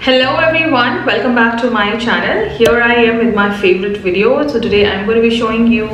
Hello everyone, welcome back to my channel. Here I am with my favorite video. So today I'm going to be showing you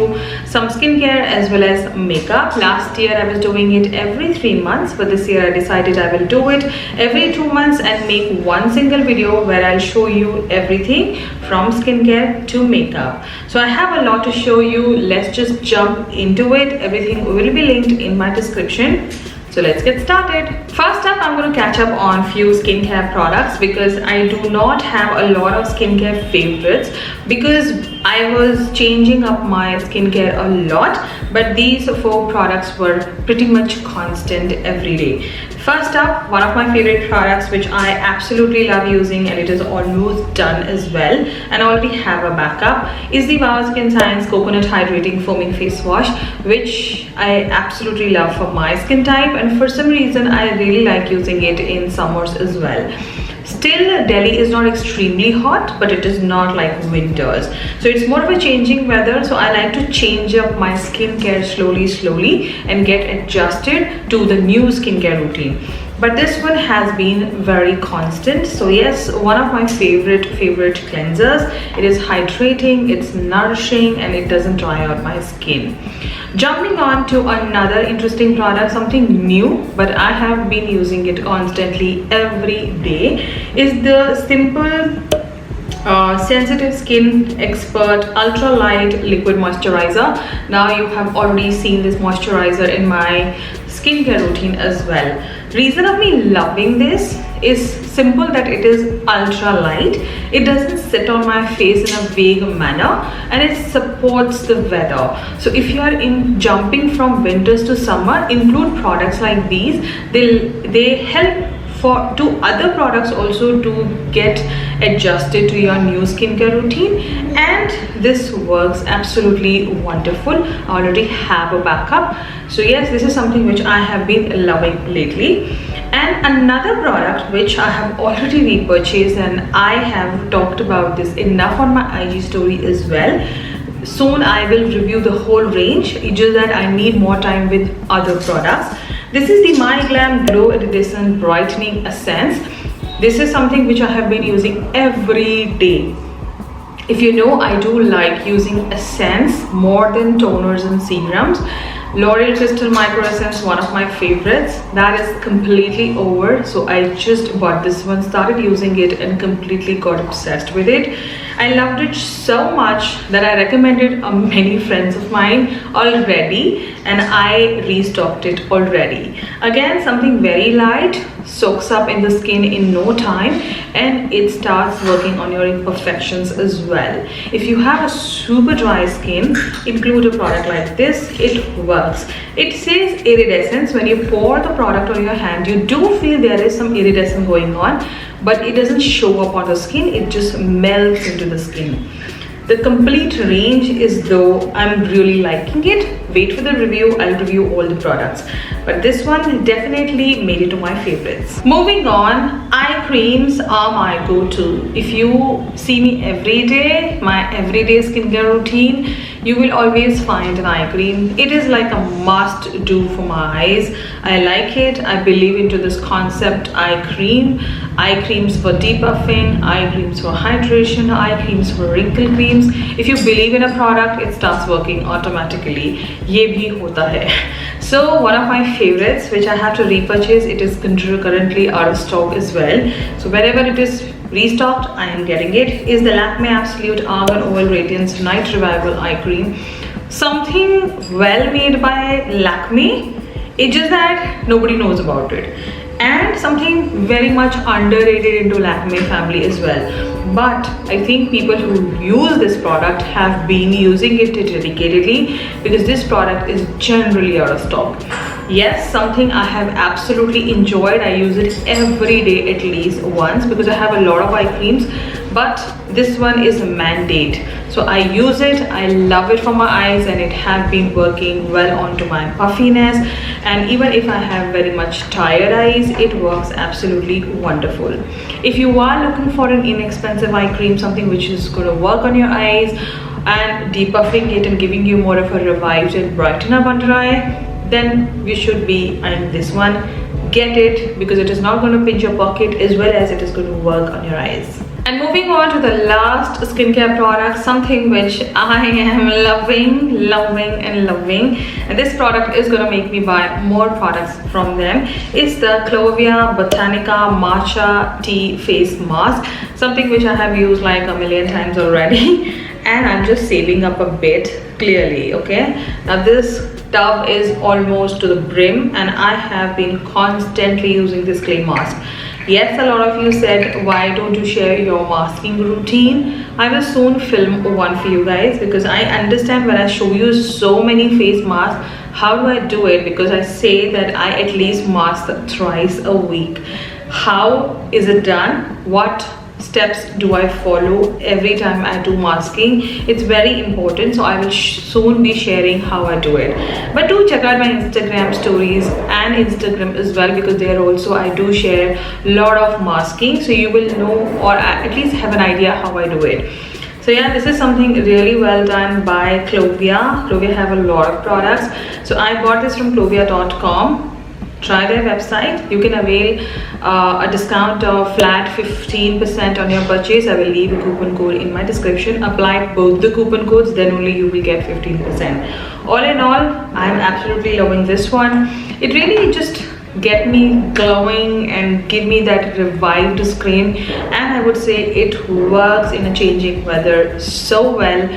some skincare as well as makeup. Last year I was doing it every 3 months, but this year I decided I will do it every 2 months and make one single video where I'll show you everything from skincare to makeup. So I have a lot to show you. Let's just jump into it. Everything will be linked in my description. So let's get started. First up, I'm going to catch up on few skincare products because I do not have a lot of skincare favorites because I was changing up my skincare a lot, but these 4 products were pretty much constant every day. First up, one of my favorite products which I absolutely love using, and it is almost done as well and I already have a backup, is the Vowel Skin Science Coconut Hydrating Foaming Face Wash, which I absolutely love for my skin type, and for some reason I really like using it in summers as well. Still, Delhi is not extremely hot, but it is not like winters, so it's more of a changing weather, so I like to change up my skincare slowly and get adjusted to the new skincare routine. But this one has been very constant. So yes, one of my favorite cleansers. It is hydrating, it's nourishing, and it doesn't dry out my skin. Jumping on to another interesting product, something new but I have been using it constantly every day, is the simple sensitive skin expert ultra light liquid moisturizer. Now you have already seen this moisturizer in my skincare routine as well. Reason of me loving this is simple, that it is ultra light. It doesn't sit on my face in a vague manner and it supports the weather. So if you are jumping from winters to summer, include products like these. They help to other products also to get adjusted to your new skincare routine, and this works absolutely wonderful. I already have a backup, so yes, this is something which I have been loving lately. And another product which I have already repurchased, and I have talked about this enough on my IG story as well. Soon I will review the whole range, it's just that I need more time with other products. This is the My Glam Glow Iridescent Brightening Essence. This is something which I have been using every day. If you know, I do like using essence more than toners and serums. L'Oreal Crystal Micro Essence, one of my favorites. That is completely over, so I just bought this one, started using it and completely got obsessed with it. I loved it so much that I recommended many friends of mine already, and I restocked it already. Again, something very light, soaks up in the skin in no time, and it starts working on your imperfections as well. If you have a super dry skin, include a product like this, it works. It says iridescence. When you pour the product on your hand, you do feel there is some iridescence going on, but it doesn't show up on the skin, it just melts into the skin. The complete range is though I'm really liking it. Wait for the review, I'll review all the products. But this one definitely made it to my favorites. Moving on, eye creams are my go-to. If you see me every day, my everyday skincare routine, you will always find an eye cream. It is like a must do for my eyes. I like it. I believe into this concept, eye creams for depuffing, eye creams for hydration, eye creams for wrinkle creams. If you believe in a product, it starts working automatically. Ye bhi hota hai. So one of my favorites which I have to repurchase, it is currently out of stock as well. So whenever it is restocked, I am getting it, is the Lakme Absolute Argan Oil Radiance Night Revival Eye Cream. Something well made by Lakme, it's just that nobody knows about it. And something very much underrated into Lakme family as well. But I think people who use this product have been using it dedicatedly because this product is generally out of stock. Yes, something I have absolutely enjoyed. I use it every day at least once because I have a lot of eye creams, but this one is a mandate. So I use it, I love it for my eyes, and it has been working well onto my puffiness. And even if I have very much tired eyes, it works absolutely wonderful. If you are looking for an inexpensive eye cream, something which is going to work on your eyes and depuffing it and giving you more of a revived and brighten up under eye, then you should be in this one. get it, because it is not going to pinch your pocket as well as it is going to work on your eyes. And moving on to the last skincare product, something which I am loving, and this product is going to make me buy more products from them. It's the Clovia Botanica Matcha Tea Face Mask, something which I have used like a million times already and I'm just saving up a bit, clearly. Okay, now this tub is almost to the brim and I have been constantly using this clay mask. Yes, a lot of you said, why don't you share your masking routine? I will soon film one for you guys, because I understand when I show you so many face masks, how do I do it? Because I say that I at least mask thrice a week. How is it done? What steps do I follow every time I do masking? It's very important, so I will soon be sharing how I do it. But do check out my Instagram stories and Instagram as well, because there also I do share a lot of masking, so you will know, or at least have an idea how I do it. So yeah, this is something really well done by Clovia. Clovia have a lot of products, so I bought this from clovia.com. Try their website. You can avail a discount of flat 15% on your purchase. I will leave a coupon code in my description. Apply both the coupon codes, then only you will get 15%. All in all, I'm absolutely loving this one. It really just get me glowing and give me that revived skin, and I would say it works in a changing weather so well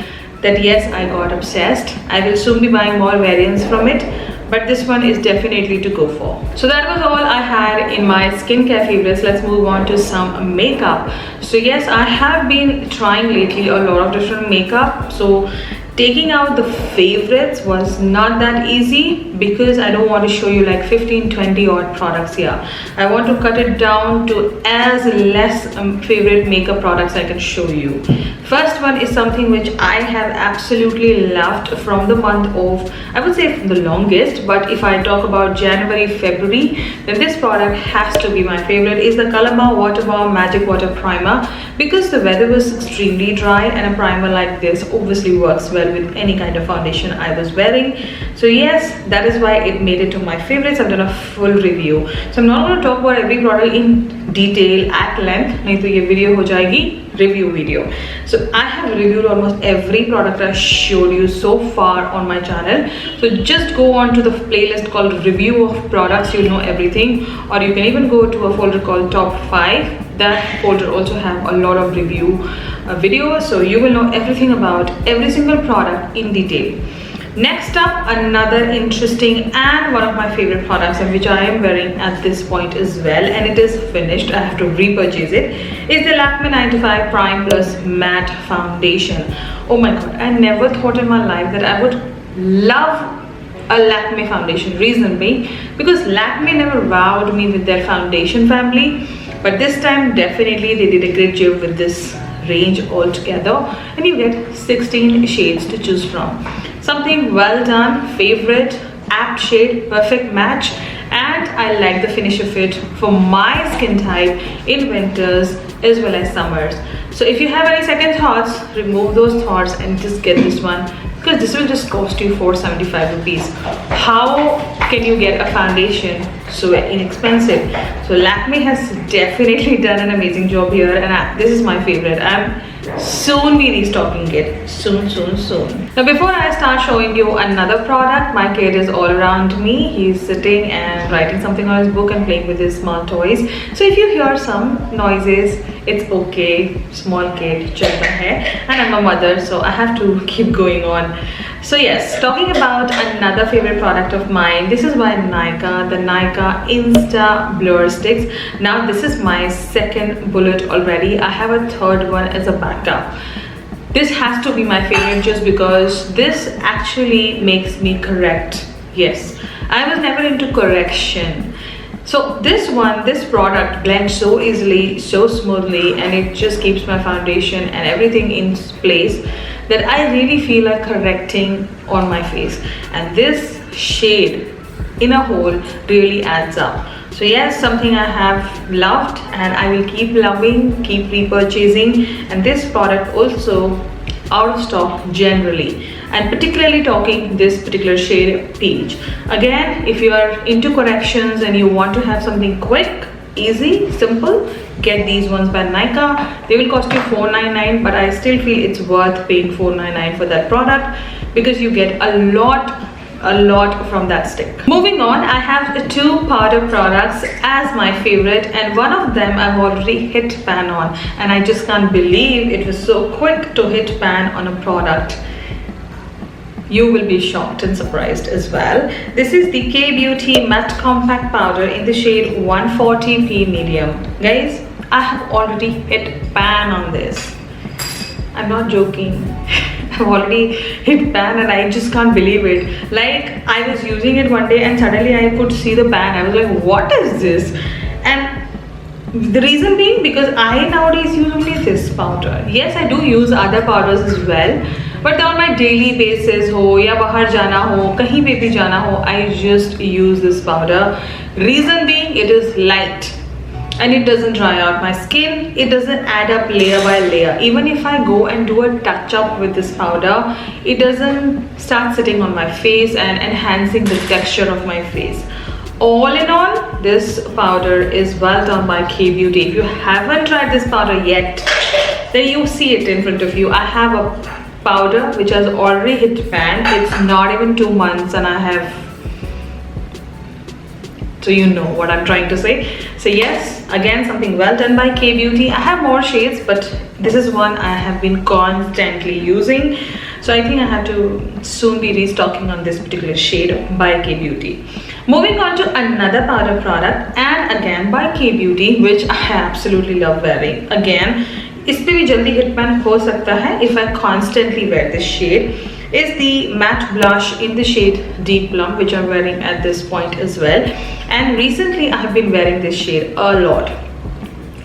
that yes, I got obsessed. I will soon be buying more variants from it, but this one is definitely to go for. So that was all I had in my skincare favorites. Let's move on to some makeup. So yes, I have been trying lately a lot of different makeup, so taking out the favorites was not that easy, because I don't want to show you like 15-20 odd products here. I want to cut it down to as less favorite makeup products I can show you. First one is something which I have absolutely loved from the month of, I would say from the longest, but if I talk about January, February, then this product has to be my favorite. Is the Colourpop Water Bomb Magic Water Primer, because the weather was extremely dry and a primer like this obviously works well with any kind of foundation I was wearing. So yes, that is why it made it to my favorites. I've done a full review, so I'm not going to talk about every product in detail at length, nahi to ye video ho jayegi review video. So I have reviewed almost every product I showed you so far on my channel, so just go on to the playlist called review of products, you'll know everything, or you can even go to a folder called top 5. That folder also have a lot of review videos, so you will know everything about every single product in detail. Next up, another interesting and one of my favorite products, and which I am wearing at this point as well, and it is finished, I have to repurchase it, is the Lakme 95 Prime Plus Matte Foundation. Oh my god, I never thought in my life that I would love a Lakme foundation. Reason being, because Lakme never wowed me with their foundation family, but this time definitely they did a great job with this range altogether, and you get 16 shades to choose from. Something well done, favorite, apt shade, perfect match, and I like the finish of it for my skin type in winters as well as summers. So if you have any second thoughts, remove those thoughts and just get this one, because this will just cost you 475 rupees. How can you get a foundation so inexpensive? So Lakme has definitely done an amazing job here, and this is my favorite. I'm soon be restocking it, soon. Now before I start showing you another product, my kid is all around me. He's sitting and writing something on his book and playing with his small toys, so if you hear some noises, it's okay. Small kid, chalta hai, and I'm a mother, so I have to keep going on. So yes, talking about another favorite product of mine, this is by Nykaa, the Nykaa Insta Blur Sticks. Now this is my second bullet already. I have a third one as a backup. This has to be my favorite just because this actually makes me correct. Yes, I was never into correction. So this product blends so easily, so smoothly, and it just keeps my foundation and everything in place that I really feel like correcting on my face. And this shade in a whole really adds up. So yes, something I have loved and I will keep loving, keep repurchasing. And this product also out of stock generally. and particularly talking this particular shade Peach. Again, if you are into corrections and you want to have something quick, easy, simple, get these ones by Nykaa. They will cost you $4.99, but I still feel it's worth paying $4.99 for that product because you get a lot from that stick. Moving on, I have two powder products as my favorite, and one of them I've already hit pan on, and I just can't believe it was so quick to hit pan on a product. You will be shocked and surprised as well. This is the K-Beauty Matte Compact Powder in the shade 140p Medium. Guys, I have already hit pan on this. I'm not joking. I've already hit pan and I just can't believe it. Like, I was using it one day and suddenly I could see the pan. I was like, what is this? And the reason being because I nowadays use only this powder. Yes, I do use other powders as well, but on my daily basis ho ya bahar jana ho, kahin pe bhi jana ho, I just use this powder. Reason being, it is light and it doesn't dry out my skin. It doesn't add up layer by layer. Even if I go and do a touch up with this powder, it doesn't start sitting on my face and enhancing the texture of my face. All in all, this powder is well done by K-Beauty. If you haven't tried this powder yet, then you see it in front of you. I have a powder which has already hit pan. It's not even 2 months and I have, so you know what I'm trying to say. So yes, again, something well done by K-Beauty. I have more shades, but this is one I have been constantly using. So I think I have to soon be restocking on this particular shade by K-Beauty. Moving on to another powder product, and again by K-Beauty, which I absolutely love wearing. Again, इस पे भी जल्दी hit pan हो सकता है if I constantly wear this shade, is the matte blush in the shade Deep Plum, which I'm wearing at this point as well. And recently I have been wearing this shade a lot.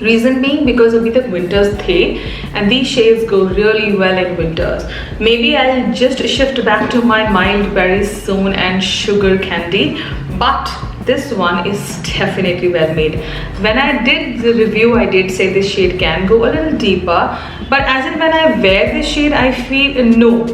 Reason being because अभी तक winters थे and these shades go really well in winters. Maybe I'll just shift back to my mild berries soon and sugar candy, but this one is definitely well made. When I did the review, I did say this shade can go a little deeper, but as in when I wear this shade, I feel no,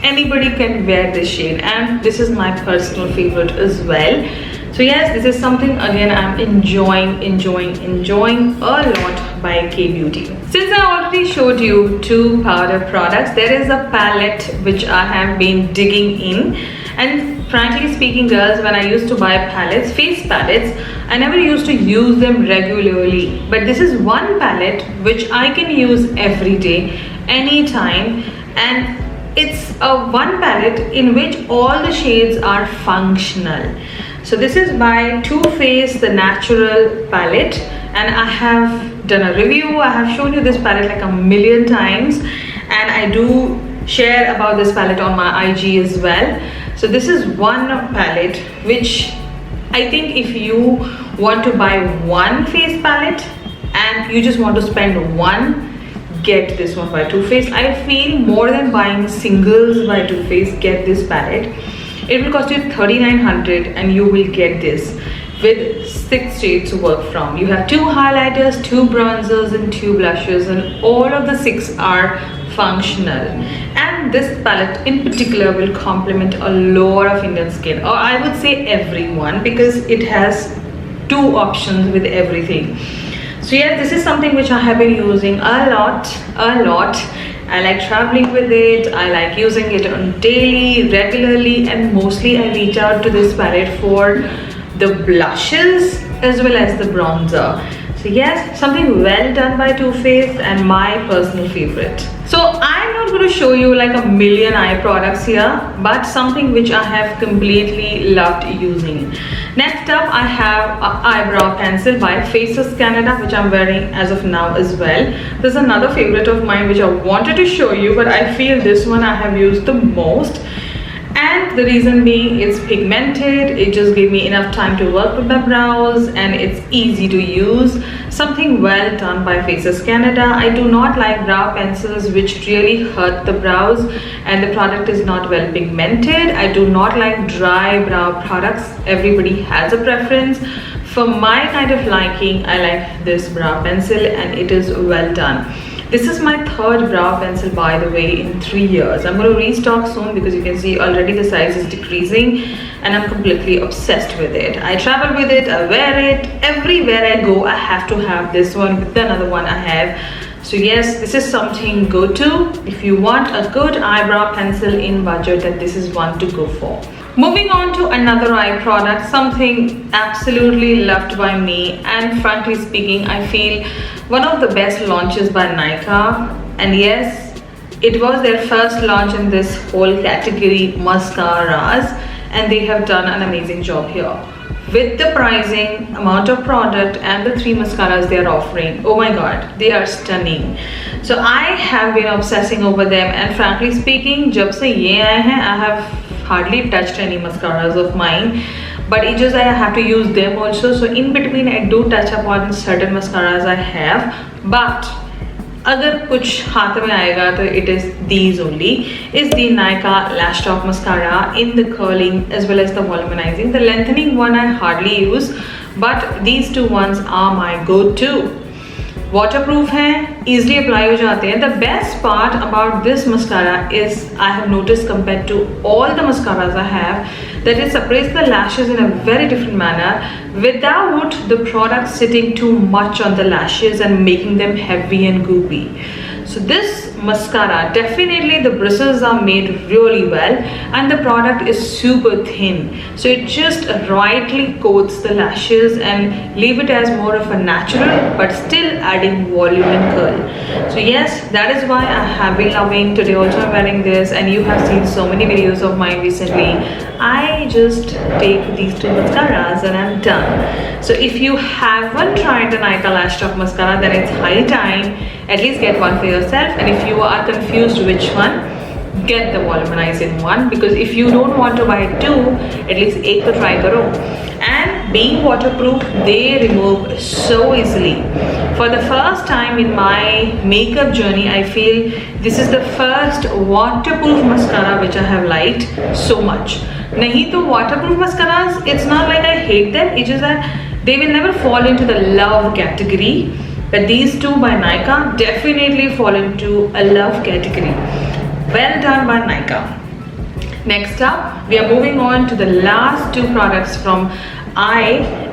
anybody can wear this shade, and this is my personal favorite as well. So yes, this is something again I'm enjoying a lot by K-Beauty. Since I already showed you two powder products, there is a palette which I have been digging in. And frankly speaking, girls, when I used to buy palettes, face palettes, I never used to use them regularly. But this is one palette which I can use every day, anytime, and it's a one palette in which all the shades are functional. So this is by Too Faced the Natural palette, and I have done a review. I have shown you this palette like a million times, and I do share about this palette on my IG as well. So this is one palette which I think if you want to buy one face palette and you just want to spend one, get this one by Too Faced. I feel more than buying singles by Too Faced, get this palette. It will cost you $3,900 and you will get this with 6 shades to work from. You have 2 highlighters, 2 bronzers and 2 blushes, and all of the 6 are functional. And this palette in particular will complement a lot of Indian skin, or I would say everyone, because it has 2 options with everything. So yeah, this is something which I have been using a lot. I like traveling with it. I like using it on daily, regularly, and mostly I reach out to this palette for the blushes as well as the bronzer. So yes, something well done by Too Faced and my personal favorite. So I'm not going to show you like a million eye products here, but something which I have completely loved using. Next up, I have an eyebrow pencil by Faces Canada, which I'm wearing as of now as well. There's another favorite of mine which I wanted to show you, but I feel this one I have used the most. And the reason being, it's pigmented, it just gave me enough time to work with my brows, and it's easy to use. Something well done by Faces Canada. I do not like brow pencils which really hurt the brows, and the product is not well pigmented. I do not like dry brow products. Everybody has a preference. For my kind of liking, I like this brow pencil and it is well done. This is my third brow pencil, by the way, in 3 years. I'm going to restock soon because you can see already the size is decreasing and I'm completely obsessed with it. I travel with it, I wear it. Everywhere I go, I have to have this one with another one I have. So yes, this is something go to. If you want a good eyebrow pencil in budget, then this is one to go for. Moving on to another eye product, something absolutely loved by me, and frankly speaking, I feel one of the best launches by Nykaa. And yes, it was their first launch in this whole category, mascaras, and they have done an amazing job here. With the pricing, amount of product and the 3 mascaras they are offering, oh my god, they are stunning. So I have been obsessing over them, and frankly speaking, jab se ye aaye hain, I have hardly touched any mascaras of mine, but it's just that I have to use them also. So in between I do touch upon certain mascaras I have, but अगर कुछ हाथ में आएगा तो it is these only. Is the Nykaa Lash Top Mascara in the curling as well as the volumizing. The lengthening one I hardly use, but these two ones are my go-to. Waterproof हैं, easily apply हो जाते हैं. The best part about this mascara is I have noticed compared to all the mascaras I have that it separates the lashes in a very different manner without the product sitting too much on the lashes and making them heavy and goopy. So this mascara, definitely the bristles are made really well and the product is super thin, so it just rightly coats the lashes and leave it as more of a natural but still adding volume and curl. So yes, that is why I have been loving. Today also I'm wearing this, and you have seen so many videos of mine recently. I just take these 2 mascaras and I'm done. So if you haven't tried the Nykaa Lash Top Mascara, then it's high time at least get one for yourself. And if you are confused which one, get the volumizing one, because if you don't want to buy 2, at least 1 to try karo. And being waterproof, they remove so easily. For the first time in my makeup journey, I feel this is the first waterproof mascara which I have liked so much. Nahi to waterproof mascaras, it's not like I hate them, it's just that they will never fall into the love category. But these 2 by Nykaa definitely fall into a love category. Well done by Nykaa. Next up, we are moving on to the last 2 products from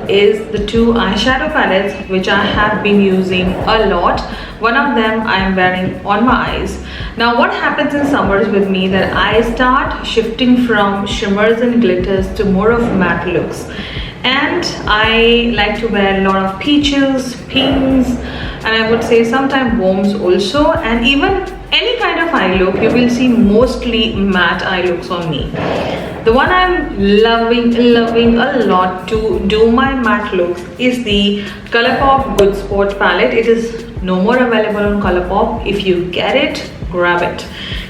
is the 2 eyeshadow palettes which I have been using a lot. One of them I am wearing on my eyes. Now what happens in summers with me that I start shifting from shimmers and glitters to more of matte looks. And I like to wear a lot of peaches, pinks, and I would say sometimes warms also, and even any kind of eye look you will see mostly matte eye looks on me. The one I'm loving a lot to do my matte looks is the Colourpop Good Sport palette. It is no more available on Colourpop. If you get it, grab it.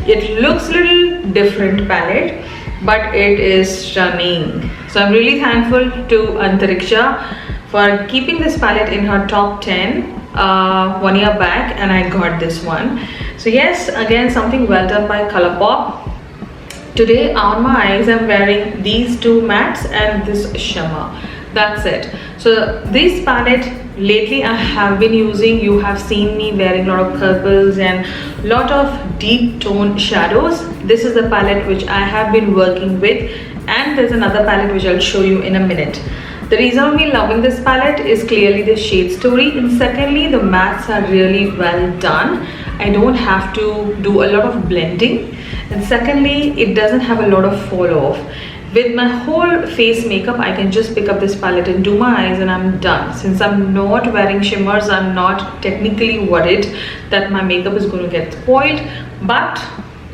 It looks a little different palette, but it is stunning. So I'm really thankful to Antariksha for keeping this palette in her top 10 1 year back, and I got this one. So yes, again something well done by Colourpop. Today on my eyes I'm wearing these 2 mattes and this shimmer. That's it. So this palette lately I have been using. You have seen me wearing a lot of purples and lot of deep tone shadows. This is the palette which I have been working with, and there's another palette which I'll show you in a minute. The reason of me loving this palette is clearly the shade story, and secondly the mattes are really well done. I don't have to do a lot of blending, and secondly it doesn't have a lot of fall off. With my whole face makeup I can just pick up this palette and do my eyes and I'm done. Since I'm not wearing shimmers, I'm not technically worried that my makeup is going to get spoiled, but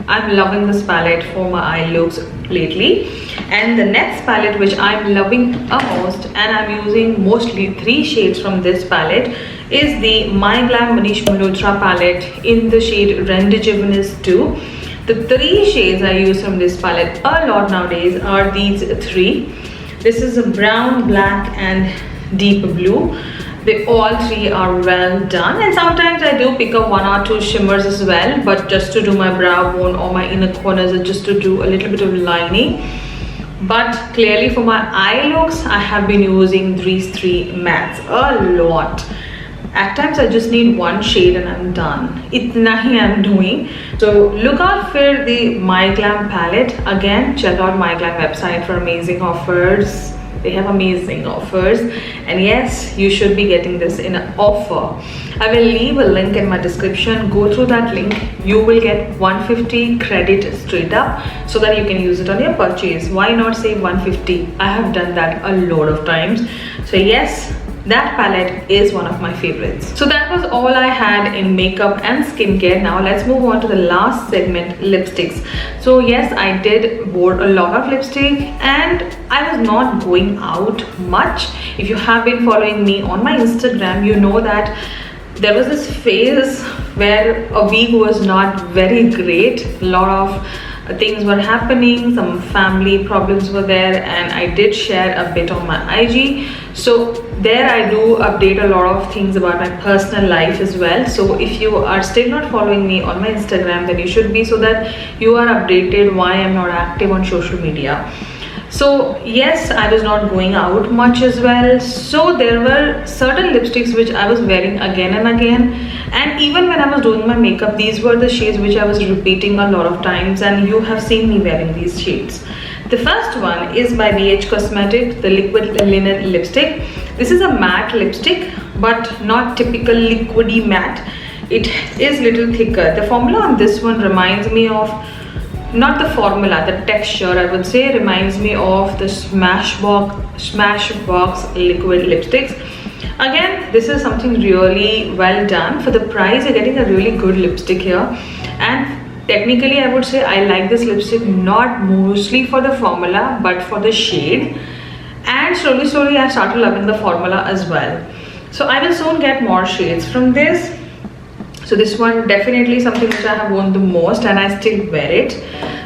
I'm loving this palette for my eye looks lately. And the next palette which I'm loving most, and I'm using mostly 3 shades from this palette, is the My Glam Manish Malhotra palette in the shade Rendigiveness 2. The 3 shades I use from this palette a lot nowadays are these 3. This is a brown, black and deep blue. They all 3 are well done, and sometimes I do pick up 1 or 2 shimmers as well, but just to do my brow bone or my inner corners, or just to do a little bit of lining. But clearly for my eye looks I have been using these 3 mattes a lot. At times I just need one shade and I'm done. Itna hi I'm doing. So look out for the My Glam palette. Again, check out My Glam website for amazing offers. They have amazing offers, and yes, you should be getting this in an offer. I will leave a link in my description. Go through that link. You will get 150 credit straight up so that you can use it on your purchase. Why not say 150? I have done that a lot of times. So yes, that palette is one of my favorites. So that was all I had in makeup and skincare. Now let's move on to the last segment, lipsticks. So yes, I did bought a lot of lipstick and I was not going out much. If you have been following me on my Instagram, you know that there was this phase where a week was not very great. A lot of things were happening, some family problems were there, and I did share a bit on my IG. So there I do update a lot of things about my personal life as well. So if you are still not following me on my Instagram, then you should be, so that you are updated why I'm not active on social media. So yes, I was not going out much as well. So there were certain lipsticks which I was wearing again and again, and even when I was doing my makeup, these were the shades which I was repeating a lot of times, and you have seen me wearing these shades. The first one is by BH Cosmetics, the Liquid Linen Lipstick. This is a matte lipstick, but not typical liquidy matte. It is little thicker. The formula on this one reminds me of, not the formula, the texture I would say reminds me of the Smashbox liquid lipsticks. Again, this is something really well done. For the price, you're getting a really good lipstick here, and technically I would say I like this lipstick not mostly for the formula but for the shade, and slowly I started loving the formula as well. So I will soon get more shades from this. So this one definitely something which I have worn the most, and I still wear it.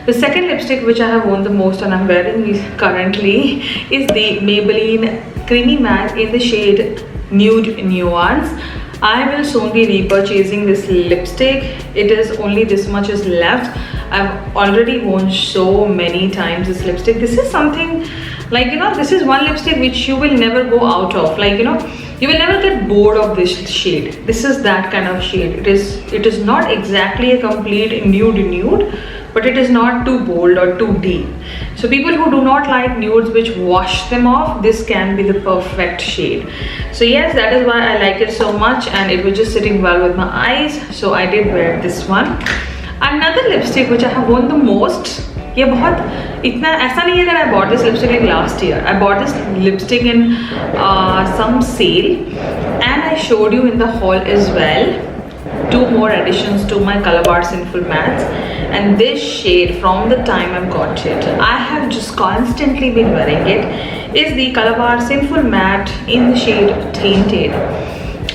The second lipstick which I have worn the most and I'm wearing currently is the Maybelline Creamy Matte in the shade Nude Nuance. I will soon be repurchasing this lipstick. It is only this much is left. I've already worn so many times this lipstick. This is something like, you know, this is one lipstick which you will never go out of. Like, you know, you will never get bored of this shade. This is that kind of shade. It is not exactly a complete nude, but it is not too bold or too deep. So people who do not like nudes which wash them off, this can be the perfect shade. So yes, that is why I like it so much, and it was just sitting well with my eyes, so I did wear this one. Another lipstick which I have worn the most, ये बहुत इतना ऐसा नहीं है that I bought this lipstick like last year. I bought this lipstick in some sale, and I showed you in the haul as well. 2 more additions to my Colourpop Sinful Mattes, and this shade from the time I've got it, I have just constantly been wearing it, is the Colourpop Sinful Matte in the shade Tainted.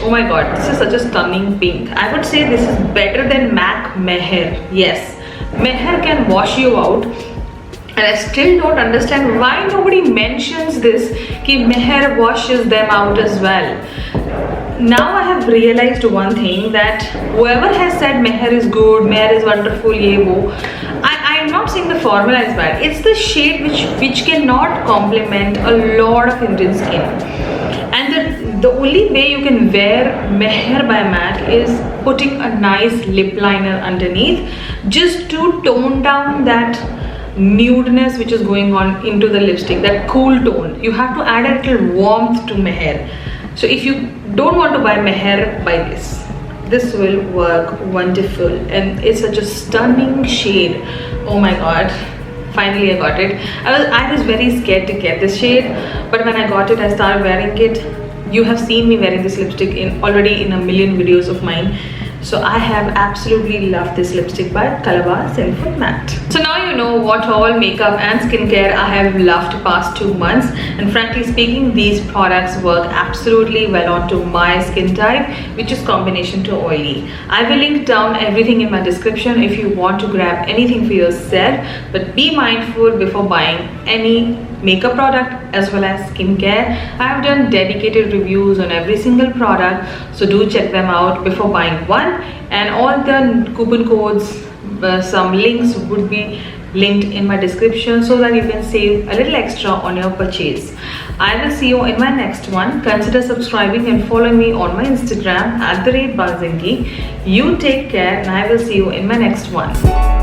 Oh my god, this is such a stunning pink. I would say this is better than MAC Meher. Yes, Meher can wash you out, and I still don't understand why nobody mentions this, ki Meher washes them out as well. Now I have realized one thing, that whoever has said Meher is good, Meher is wonderful, ye wo, I am not saying the formula is bad. It's the shade which cannot complement a lot of Indian skin. And the only way you can wear Meher by MAC is putting a nice lip liner underneath, just to tone down that nudeness which is going on into the lipstick, that cool tone. You have to add a little warmth to Meher. So if you don't want to buy Meher, buy this. This will work wonderful, and it's such a stunning shade. Oh my god, finally I got it. I was very scared to get this shade, but when I got it, I started wearing it. You have seen me wearing this lipstick already in a million videos of mine. So I have absolutely loved this lipstick by Colourpop Sinful Matte. So now you know what all makeup and skincare I have loved past 2 months, and frankly speaking, these products work absolutely well onto my skin type, which is combination to oily. I will link down everything in my description if you want to grab anything for yourself, but be mindful before buying any makeup product as well as skincare. I have done dedicated reviews on every single product, so do check them out before buying one, and all the coupon codes, some links would be linked in my description, so that you can save a little extra on your purchase. I will see you in my next one. Consider subscribing and following me on my Instagram @buzzinggeek. You take care and I will see you in my next one.